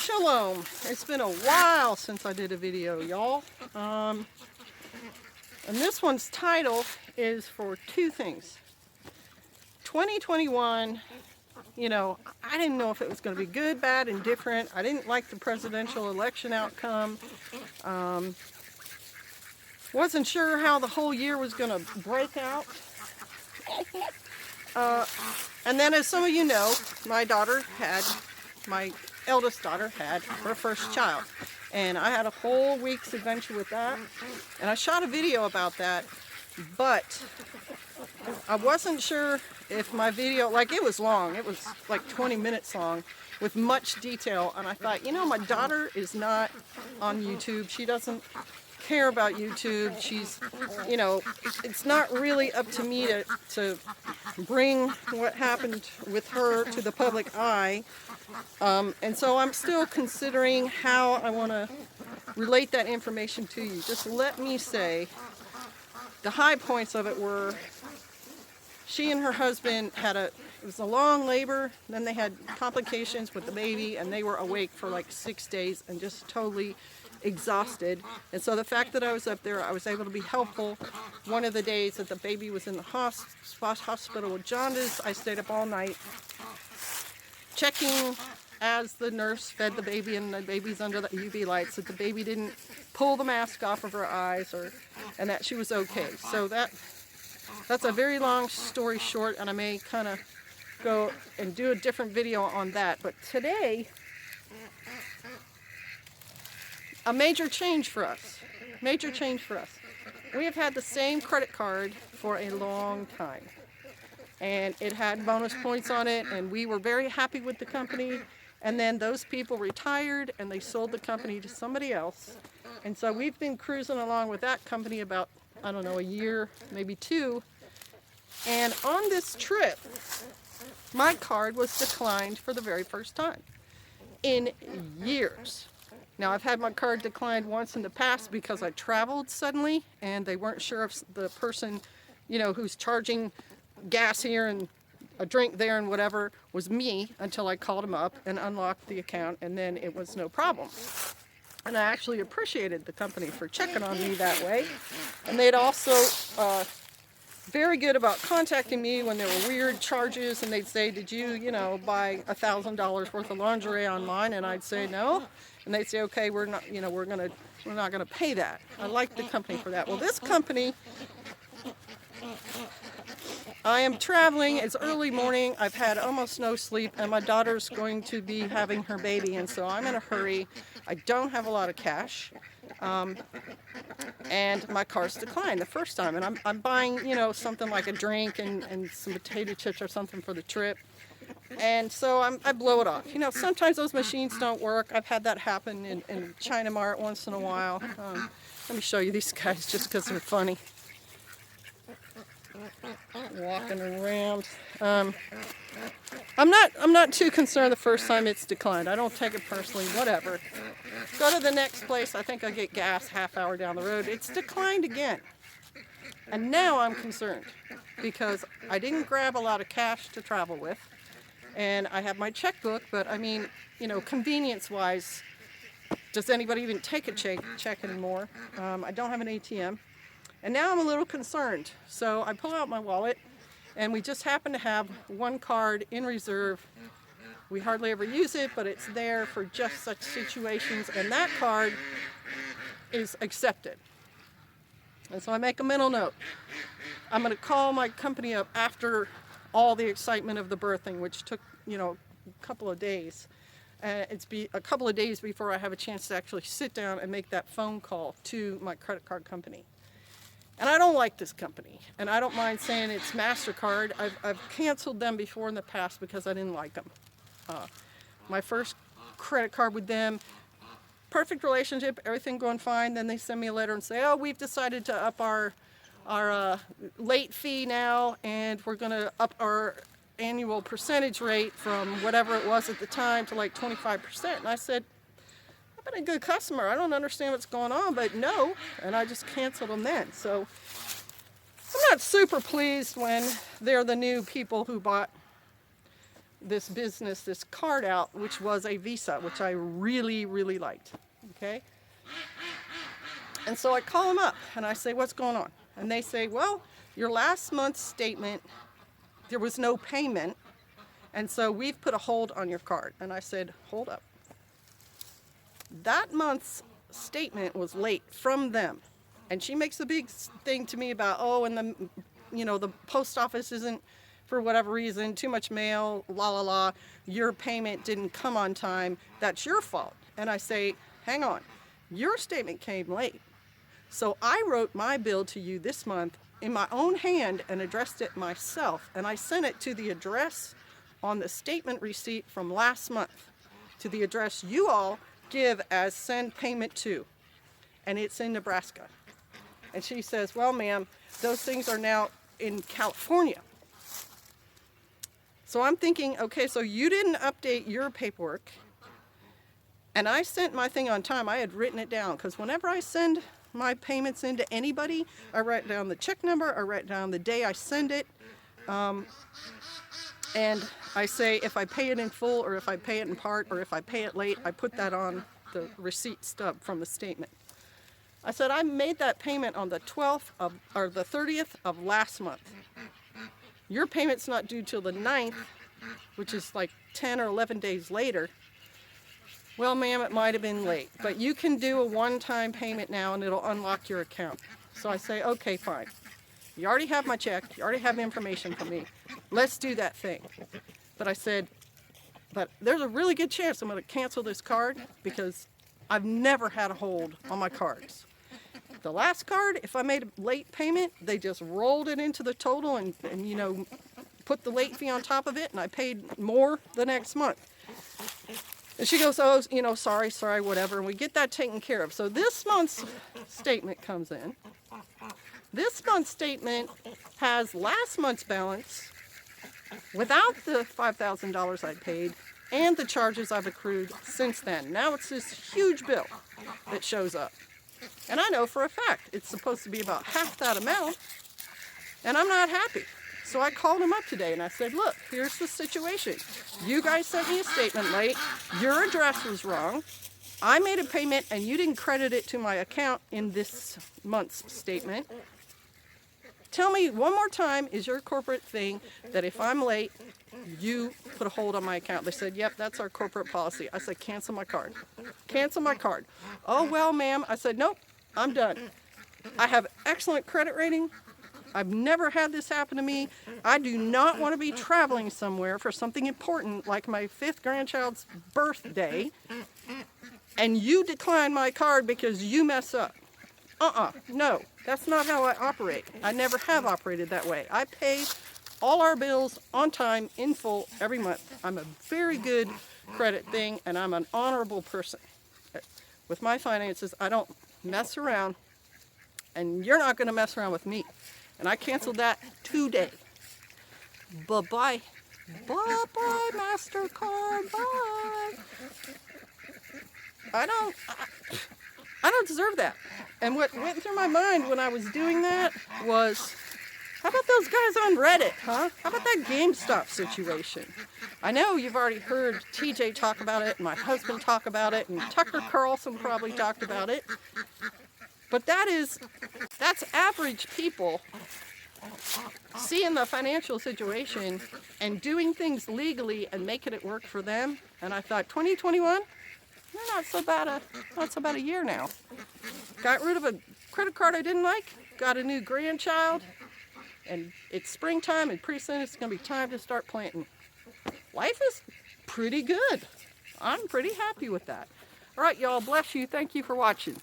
Shalom. It's been a while since I did a video, y'all. And this one's title is for two things. 2021, you know, I didn't know if it was going to be good, bad, and different. I didn't like the presidential election outcome. Wasn't sure how the whole year was going to break out. And then, as some of you know, my eldest daughter had her first child. And I had a whole week's adventure with that. And I shot a video about that. But I wasn't sure if my video, like it was long. It was like 20 minutes long with much detail. And I thought, you know, my daughter is not on YouTube. She doesn't care about YouTube. She's, you know, it's not really up to me to bring what happened with her to the public eye. And so I'm still considering how I want to relate that information to you. Just let me say, the high points of it were she and her husband it was a long labor, then they had complications with the baby, and they were awake for like 6 days and just totally exhausted. And so the fact that I was up there, I was able to be helpful. One of the days that the baby was in the hospital with jaundice, I stayed up all night checking as the nurse fed the baby, and the baby's under the UV lights, that the baby didn't pull the mask off of her eyes, and that she was okay. So that's a very long story short, and I may kind of go and do a different video on that. But today, a major change for us. Major change for us. We have had the same credit card for a long time. And it had bonus points on it, and we were very happy with the company. And then those people retired, and they sold the company to somebody else. And so we've been cruising along with that company about, I don't know, a year, maybe two. And on this trip, my card was declined for the very first time in years. Now, I've had my card declined once in the past because I traveled suddenly, and they weren't sure if the person, you know, who's charging gas here and a drink there and whatever was me, until I called them up and unlocked the account, and then it was no problem. And I actually appreciated the company for checking on me that way. And they'd also very good about contacting me when there were weird charges, and they'd say, did you, you know, buy $1,000 worth of lingerie online? And I'd say no. And they'd say, okay, we're not, you know, we're not gonna pay that. I like the company for that. Well, this company, I am traveling, it's early morning, I've had almost no sleep, and my daughter's going to be having her baby, and so I'm in a hurry. I don't have a lot of cash, and my car's declined the first time, and I'm buying, you know, something like a drink and some potato chips or something for the trip, and so I blow it off. You know, sometimes those machines don't work. I've had that happen in China Mart once in a while. Let me show you these guys just because they're funny. Walking around. I'm not too concerned the first time it's declined. I don't take it personally, whatever. Go to the next place, I think I get gas half hour down the road. It's declined again. And now I'm concerned because I didn't grab a lot of cash to travel with. And I have my checkbook, but I mean, you know, convenience-wise, does anybody even take a check anymore? I don't have an ATM. And now I'm a little concerned. So I pull out my wallet, and we just happen to have one card in reserve. We hardly ever use it, but it's there for just such situations, and that card is accepted. And so I make a mental note. I'm going to call my company up after all the excitement of the birthing, which took, you know, a couple of days. It's a couple of days before I have a chance to actually sit down and make that phone call to my credit card company. And I don't like this company, and I don't mind saying it's MasterCard. I've canceled them before in the past because I didn't like them. My first credit card with them, perfect relationship, everything going fine. Then they send me a letter and say, oh, we've decided to up our late fee now, and we're going to up our annual percentage rate from whatever it was at the time to like 25%. And I said, I've been a good customer. I don't understand what's going on, but no. And I just canceled them then. So I'm not super pleased when they're the new people who bought this business this card out, which was a Visa, which I really, really liked. Okay? And so I call them up and I say, what's going on? And they say, well, your last month's statement, there was no payment, and so we've put a hold on your card. And I said, hold up. That month's statement was late from them. And she makes a big thing to me about, oh, and the post office isn't, for whatever reason, too much mail, la la la, your payment didn't come on time, that's your fault. And I say, hang on, your statement came late. So I wrote my bill to you this month in my own hand and addressed it myself. And I sent it to the address on the statement receipt from last month, to the address you all give as send payment to. And it's in Nebraska. And she says, well, ma'am, those things are now in California. So I'm thinking, okay, so you didn't update your paperwork, and I sent my thing on time. I had written it down, because whenever I send my payments into anybody, I write down the check number, I write down the day I send it, and I say if I pay it in full, or if I pay it in part, or if I pay it late, I put that on the receipt stub from the statement. I said I made that payment on the 30th of last month. Your payment's not due till the 9th, which is like 10 or 11 days later. Well, ma'am, it might have been late, but you can do a one-time payment now and it'll unlock your account. So I say, okay, fine. You already have my check. You already have information from me. Let's do that thing. But I said, but there's a really good chance I'm going to cancel this card, because I've never had a hold on my cards. The last card, if I made a late payment, they just rolled it into the total and put the late fee on top of it, and I paid more the next month. And she goes, oh, sorry, whatever. And we get that taken care of. So this month's statement comes in. This month's statement has last month's balance without the $5,000 I paid and the charges I've accrued since then. Now it's this huge bill that shows up. And I know for a fact it's supposed to be about half that amount, and I'm not happy. So I called him up today and I said, look, here's the situation. You guys sent me a statement late. Your address was wrong. I made a payment and you didn't credit it to my account in this month's statement. Tell me one more time, is your corporate thing that if I'm late, you put a hold on my account? They said, yep, that's our corporate policy. I said, cancel my card. Cancel my card. Oh, well, ma'am. I said, nope, I'm done. I have excellent credit rating. I've never had this happen to me. I do not want to be traveling somewhere for something important like my 5th grandchild's birthday, and you decline my card because you mess up. No, that's not how I operate. I never have operated that way. I pay all our bills on time, in full, every month. I'm a very good credit thing, and I'm an honorable person. With my finances, I don't mess around, and you're not going to mess around with me. And I canceled that today. Buh-bye. Buh-bye, MasterCard, bye. I don't deserve that. And what went through my mind when I was doing that was, how about those guys on Reddit, huh? How about that GameStop situation? I know you've already heard TJ talk about it, and my husband talk about it, and Tucker Carlson probably talked about it. But that's average people seeing the financial situation and doing things legally and making it work for them. And I thought, 2021, not so bad a year now. Got rid of a credit card I didn't like, got a new grandchild, and it's springtime, and pretty soon it's going to be time to start planting. Life is pretty good. I'm pretty happy with that. All right, y'all, bless you. Thank you for watching.